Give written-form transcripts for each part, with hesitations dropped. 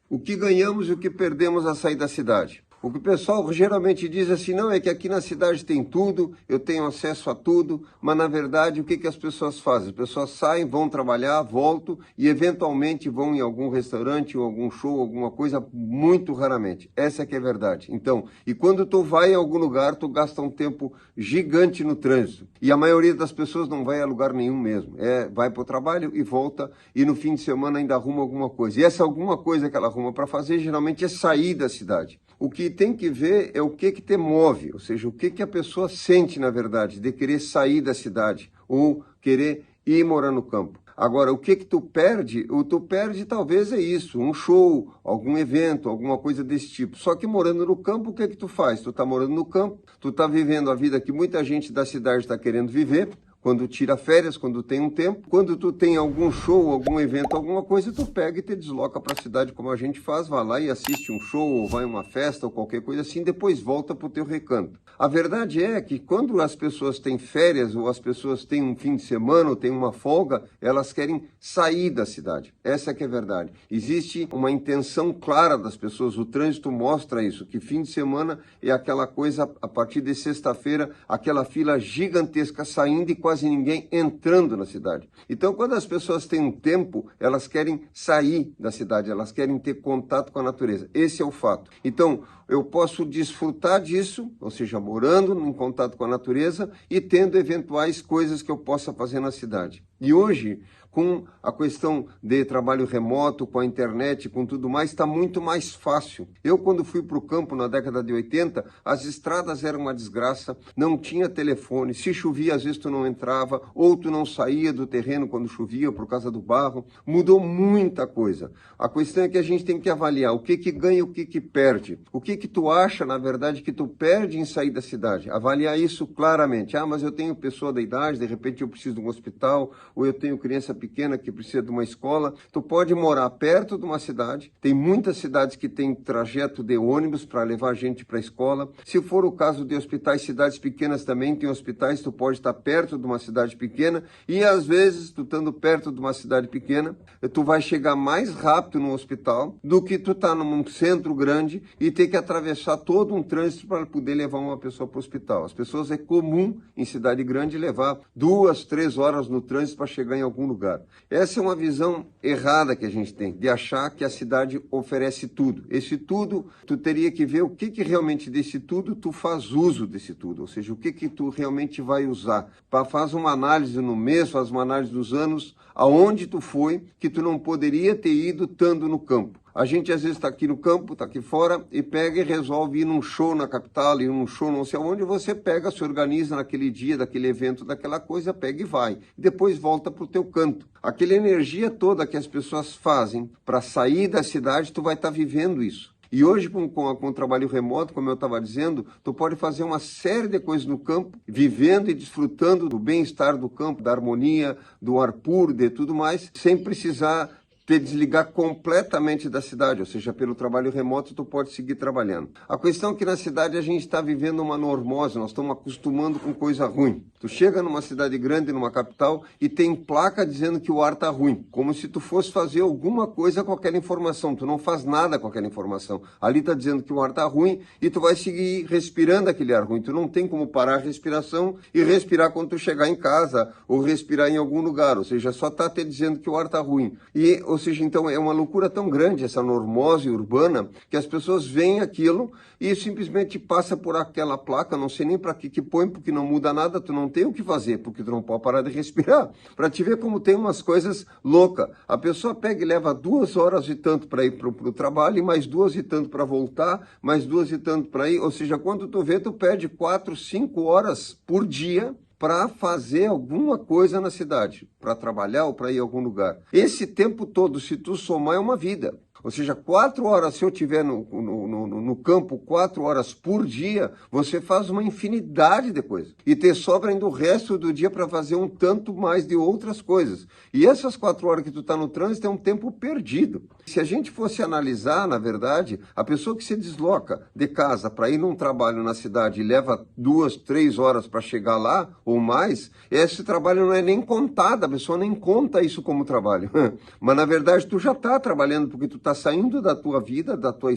O que ganhamos e o que perdemos a sair da cidade? O que o pessoal geralmente diz assim, não, é que aqui na cidade tem tudo, eu tenho acesso a tudo, mas na verdade o que as pessoas fazem? As pessoas saem, vão trabalhar, voltam e eventualmente vão em algum restaurante ou algum show, alguma coisa, muito raramente. Essa é que é a verdade. Então, e quando tu vai em algum lugar, tu gasta um tempo gigante no trânsito. E a maioria das pessoas não vai a lugar nenhum mesmo. Vai para o trabalho e volta e no fim de semana ainda arruma alguma coisa. E essa alguma coisa que ela arruma para fazer geralmente é sair da cidade. O que tem que ver é o que te move, ou seja, o que a pessoa sente, na verdade, de querer sair da cidade ou querer ir morar no campo. Agora, o que tu perde? O que tu perde talvez é isso, um show, algum evento, alguma coisa desse tipo. Só que morando no campo, o que tu faz? Tu tá morando no campo, tu tá vivendo a vida que muita gente da cidade está querendo viver, quando tira férias, quando tem um tempo. Quando tu tem algum show, algum evento, alguma coisa, tu pega e te desloca para a cidade como a gente faz, vai lá e assiste um show, ou vai a uma festa, ou qualquer coisa assim, depois volta para o teu recanto. A verdade é que quando as pessoas têm férias, ou as pessoas têm um fim de semana, ou têm uma folga, elas querem sair da cidade. Essa é que é a verdade. Existe uma intenção clara das pessoas, o trânsito mostra isso, que fim de semana é aquela coisa, a partir de sexta-feira, aquela fila gigantesca saindo e quase ninguém entrando na cidade. Então, quando as pessoas têm um tempo, elas querem sair da cidade, elas querem ter contato com a natureza. Esse é o fato. Então, eu posso desfrutar disso, ou seja, morando em contato com a natureza e tendo eventuais coisas que eu possa fazer na cidade. E hoje, com a questão de trabalho remoto, com a internet, com tudo mais, está muito mais fácil. Eu, quando fui para o campo na década de 80, as estradas eram uma desgraça, não tinha telefone, se chovia, às vezes tu não entrava, ou tu não saía do terreno quando chovia por causa do barro. Mudou muita coisa. A questão é que a gente tem que avaliar o que ganha e o que perde. O que tu acha, na verdade, que tu perde em sair da cidade. Avaliar isso claramente. Ah, mas eu tenho pessoa da idade, de repente eu preciso de um hospital, ou eu tenho criança pequena que precisa de uma escola. Tu pode morar perto de uma cidade. Tem muitas cidades que têm trajeto de ônibus para levar gente para a escola. Se for o caso de hospitais, cidades pequenas também tem hospitais. Tu pode estar perto de uma cidade pequena e às vezes, tu estando perto de uma cidade pequena, tu vai chegar mais rápido no hospital do que tu tá num centro grande e ter que atravessar todo um trânsito para poder levar uma pessoa para o hospital. As pessoas é comum em cidade grande levar 2, 3 horas no trânsito para chegar em algum lugar. Essa é uma visão errada que a gente tem, de achar que a cidade oferece tudo. Esse tudo, tu teria que ver o que realmente desse tudo tu faz uso desse tudo, ou seja, o que tu realmente vai usar. Faz uma análise no mês, faz uma análise dos anos, aonde tu foi, que tu não poderia ter ido estando no campo. A gente às vezes está aqui no campo, está aqui fora e pega e resolve ir num show na capital, ir num show não sei onde, você pega, se organiza naquele dia, daquele evento, daquela coisa, pega e vai. Depois volta para o teu canto. Aquela energia toda que as pessoas fazem para sair da cidade, tu vai estar vivendo isso. E hoje, com o trabalho remoto, como eu estava dizendo, tu pode fazer uma série de coisas no campo, vivendo e desfrutando do bem-estar do campo, da harmonia, do ar puro, de tudo mais, sem precisar te desligar completamente da cidade, ou seja, pelo trabalho remoto tu pode seguir trabalhando. A questão é que na cidade a gente está vivendo uma normose, nós estamos acostumando com coisa ruim. Tu chega numa cidade grande, numa capital, e tem placa dizendo que o ar está ruim, como se tu fosse fazer alguma coisa com aquela informação, tu não faz nada com aquela informação. Ali está dizendo que o ar está ruim e tu vai seguir respirando aquele ar ruim, tu não tem como parar a respiração e respirar quando tu chegar em casa, ou respirar em algum lugar, ou seja, só está te dizendo que o ar está ruim. Ou seja, então é uma loucura tão grande essa normose urbana que as pessoas veem aquilo e simplesmente passa por aquela placa, não sei nem para que põe, porque não muda nada, tu não tem o que fazer, porque tu não pode parar de respirar. Para te ver como tem umas coisas loucas. A pessoa pega e leva 2 horas e tanto para ir para o trabalho, e mais 2 e tanto para voltar, mais 2 e tanto para ir, ou seja, quando tu vê, tu perde 4, 5 horas por dia para fazer alguma coisa na cidade, para trabalhar ou para ir a algum lugar. Esse tempo todo, se tu somar, é uma vida. Ou seja, 4 horas, se eu estiver no campo 4 horas por dia, você faz uma infinidade de coisas. E te sobra ainda o resto do dia para fazer um tanto mais de outras coisas. E essas 4 horas que tu está no trânsito é um tempo perdido. Se a gente fosse analisar, na verdade, a pessoa que se desloca de casa para ir num trabalho na cidade e leva 2, 3 horas para chegar lá, ou mais, esse trabalho não é nem contado, a pessoa nem conta isso como trabalho. Mas, na verdade, tu já está trabalhando porque tu está saindo da tua vida, da tua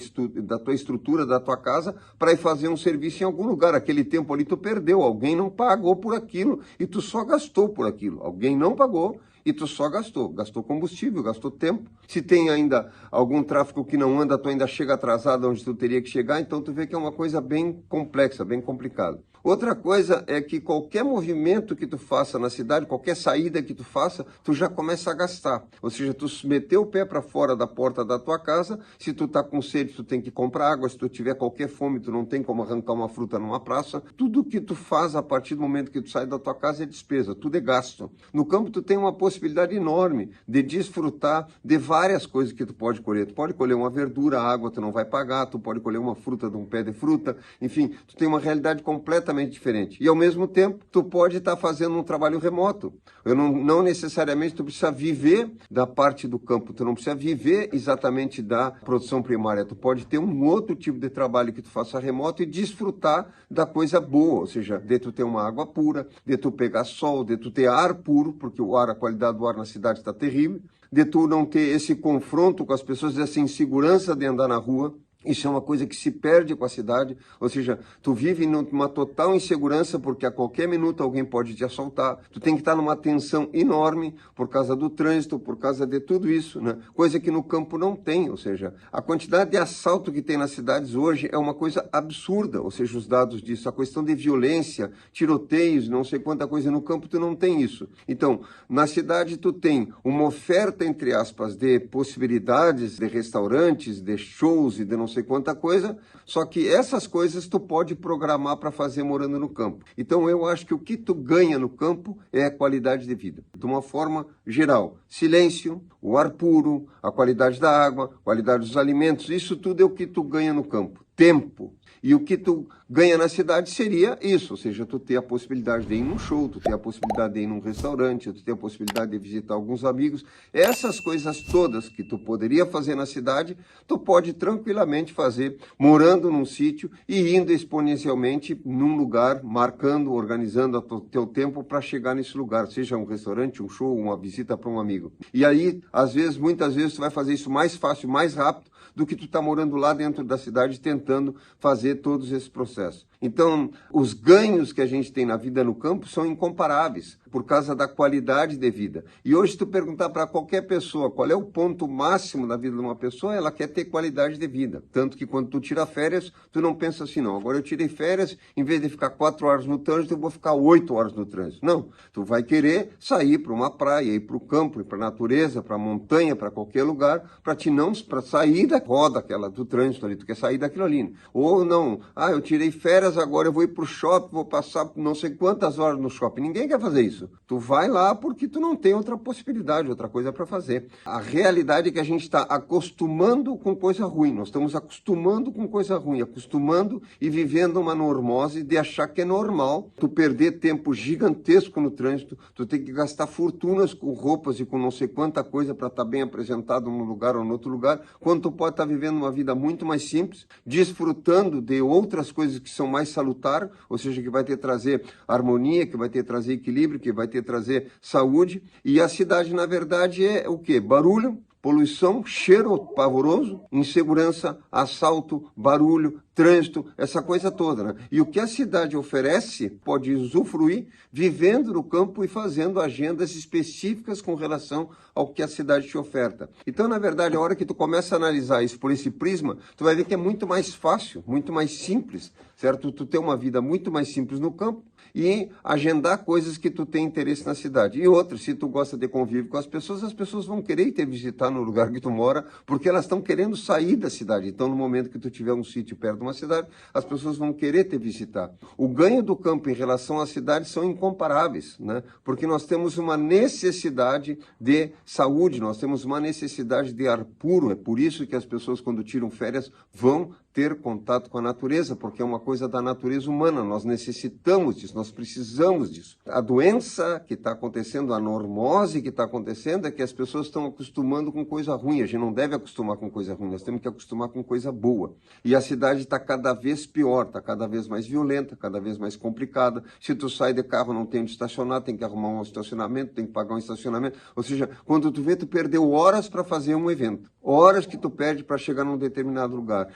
estrutura, da tua casa, para ir fazer um serviço em algum lugar. Aquele tempo ali tu perdeu, alguém não pagou por aquilo e tu só gastou por aquilo. Alguém não pagou e tu só gastou combustível, gastou tempo. Se tem ainda algum tráfego que não anda, tu ainda chega atrasado onde tu teria que chegar, então tu vê que é uma coisa bem complexa, bem complicada. Outra coisa é que qualquer movimento que tu faça na cidade, qualquer saída que tu faça, tu já começa a gastar. Ou seja, tu meteu o pé para fora da porta da tua casa, se tu tá com sede, tu tem que comprar água, se tu tiver qualquer fome, tu não tem como arrancar uma fruta numa praça. Tudo que tu faz a partir do momento que tu sai da tua casa é despesa, tudo é gasto. No campo tu tem uma possibilidade enorme de desfrutar de várias coisas que tu pode colher. Tu pode colher uma verdura, a água tu não vai pagar, tu pode colher uma fruta de um pé de fruta, enfim, tu tem uma realidade completamente diferente. E ao mesmo tempo, tu pode estar fazendo um trabalho remoto. Não necessariamente tu precisa viver da parte do campo, tu não precisa viver exatamente da produção primária. Tu pode ter um outro tipo de trabalho que tu faça remoto e desfrutar da coisa boa, ou seja, de tu ter uma água pura, de tu pegar sol, de tu ter ar puro, porque a qualidade do ar na cidade está terrível, de tu não ter esse confronto com as pessoas, essa insegurança de andar na rua. Isso é uma coisa que se perde com a cidade, ou seja, tu vive numa total insegurança porque a qualquer minuto alguém pode te assaltar, tu tem que estar numa tensão enorme por causa do trânsito, por causa de tudo isso, né? Coisa que no campo não tem, ou seja, a quantidade de assalto que tem nas cidades hoje é uma coisa absurda, ou seja, os dados disso, a questão de violência, tiroteios, não sei quanta coisa, no campo tu não tem isso. Então, na cidade tu tem uma oferta, entre aspas, de possibilidades, de restaurantes, de shows e de não sei quanta coisa, só que essas coisas tu pode programar para fazer morando no campo. Então eu acho que o que tu ganha no campo é a qualidade de vida, de uma forma geral. Silêncio, o ar puro, a qualidade da água, a qualidade dos alimentos, isso tudo é o que tu ganha no campo. Tempo. E o que tu ganha na cidade seria isso, ou seja, tu ter a possibilidade de ir num show, tu ter a possibilidade de ir num restaurante, tu ter a possibilidade de visitar alguns amigos. Essas coisas todas que tu poderia fazer na cidade, tu pode tranquilamente fazer morando num sítio e indo exponencialmente num lugar, marcando, organizando o teu tempo para chegar nesse lugar, seja um restaurante, um show, uma visita para um amigo. E aí, às vezes, muitas vezes, tu vai fazer isso mais fácil, mais rápido, do que tu tá morando lá dentro da cidade tentando fazer todos esses processos. Então, os ganhos que a gente tem na vida no campo são incomparáveis por causa da qualidade de vida. E hoje, se tu perguntar para qualquer pessoa qual é o ponto máximo da vida de uma pessoa, ela quer ter qualidade de vida. Tanto que quando tu tira férias, tu não pensa assim, não, agora eu tirei férias, em vez de ficar 4 horas no trânsito, eu vou ficar 8 horas no trânsito. Não, tu vai querer sair para uma praia, ir para o campo, ir para a natureza, para a montanha, para qualquer lugar, para sair da roda aquela do trânsito ali, tu quer sair daquilo ali. Ou não, eu tirei férias, agora eu vou ir para o shopping, vou passar não sei quantas horas no shopping. Ninguém quer fazer isso. Tu vai lá porque tu não tem outra possibilidade, outra coisa para fazer. A realidade é que a gente está acostumando com coisa ruim. Nós estamos acostumando com coisa ruim, acostumando e vivendo uma normose de achar que é normal tu perder tempo gigantesco no trânsito, tu tem que gastar fortunas com roupas e com não sei quanta coisa para estar bem apresentado num lugar ou em outro lugar, quando tu pode estar vivendo uma vida muito mais simples, desfrutando de outras coisas que são mais salutares, ou seja, que vai te trazer harmonia, que vai te trazer equilíbrio, que vai te trazer saúde. E a cidade, na verdade, é o quê? Barulho, poluição, cheiro pavoroso, insegurança, assalto, barulho, trânsito, essa coisa toda, né? E o que a cidade oferece pode usufruir vivendo no campo e fazendo agendas específicas com relação ao que a cidade te oferta. Então, na verdade, a hora que tu começa a analisar isso por esse prisma, tu vai ver que é muito mais fácil, muito mais simples, certo? Tu ter uma vida muito mais simples no campo e agendar coisas que tu tem interesse na cidade. E outra, se tu gosta de convívio com as pessoas vão querer te visitar no lugar que tu mora, porque elas estão querendo sair da cidade. Então, no momento que tu tiver um sítio perto de uma cidade, as pessoas vão querer te visitar. O ganho do campo em relação à cidade são incomparáveis, né? Porque nós temos uma necessidade de saúde, nós temos uma necessidade de ar puro. É por isso que as pessoas, quando tiram férias, vão ter contato com a natureza, porque é uma coisa da natureza humana. Nós necessitamos disso. nós precisamos disso. A doença que está acontecendo, a normose que está acontecendo é que as pessoas estão acostumando com coisa ruim. A gente não deve acostumar com coisa ruim, nós temos que acostumar com coisa boa. E a cidade está cada vez pior, está cada vez mais violenta, cada vez mais complicada. Se tu sai de carro, não tem onde estacionar, tem que arrumar um estacionamento, tem que pagar um estacionamento. Ou seja, quando tu vê, tu perdeu horas para fazer um evento. Horas que tu perde para chegar num determinado lugar.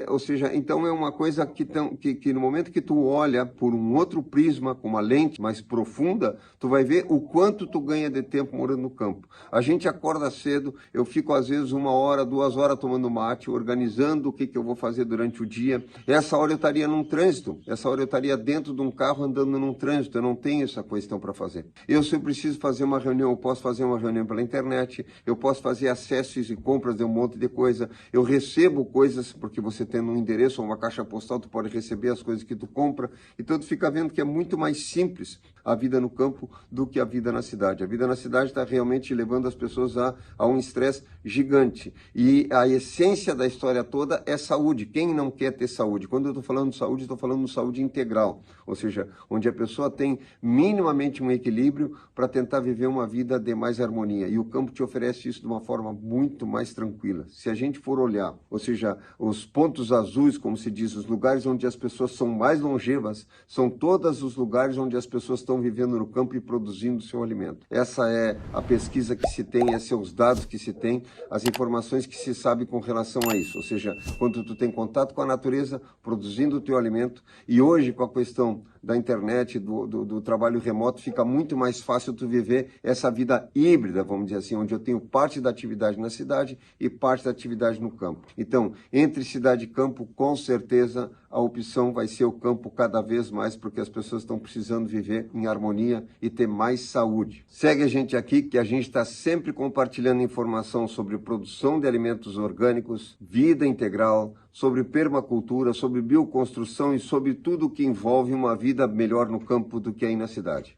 Ou seja, então é uma coisa que no momento que tu olha por um outro prisma, com uma lente mais profunda, tu vai ver o quanto tu ganha de tempo morando no campo. A gente acorda cedo, eu fico às vezes 1 hora, 2 horas tomando mate, organizando o que eu vou fazer durante o dia. Essa hora eu estaria num trânsito, essa hora eu estaria dentro de um carro andando num trânsito, eu não tenho essa questão para fazer. Se eu preciso fazer uma reunião, eu posso fazer uma reunião pela internet, eu posso fazer acessos e compras de um monte de coisa, eu recebo coisas, porque você tendo um endereço ou uma caixa postal, tu pode receber as coisas que tu compra, então tu fica vendo que é muito mais simples a vida no campo do que a vida na cidade. A vida na cidade está realmente levando as pessoas a um estresse gigante. E a essência da história toda é saúde. Quem não quer ter saúde? Quando eu estou falando de saúde, estou falando de saúde integral, ou seja, onde a pessoa tem minimamente um equilíbrio para tentar viver uma vida de mais harmonia. E o campo te oferece isso de uma forma muito mais tranquila. Se a gente for olhar, ou seja, os pontos azuis, como se diz, os lugares onde as pessoas são mais longevas, são todos os lugares onde as pessoas estão vivendo no campo e produzindo seu alimento. Essa é a pesquisa que se tem, esses são os dados que se tem, as informações que se sabe com relação a isso. Ou seja, quando tu tem contato com a natureza, produzindo o teu alimento, e hoje com a questão da internet, do trabalho remoto, fica muito mais fácil tu viver essa vida híbrida, vamos dizer assim, onde eu tenho parte da atividade na cidade e parte da atividade no campo. Então, entre cidade e campo, com certeza, a opção vai ser o campo cada vez mais, porque as pessoas estão precisando viver em harmonia e ter mais saúde. Segue a gente aqui, que a gente está sempre compartilhando informação sobre produção de alimentos orgânicos, vida integral, sobre permacultura, sobre bioconstrução e sobre tudo que envolve uma vida melhor no campo do que aí na cidade.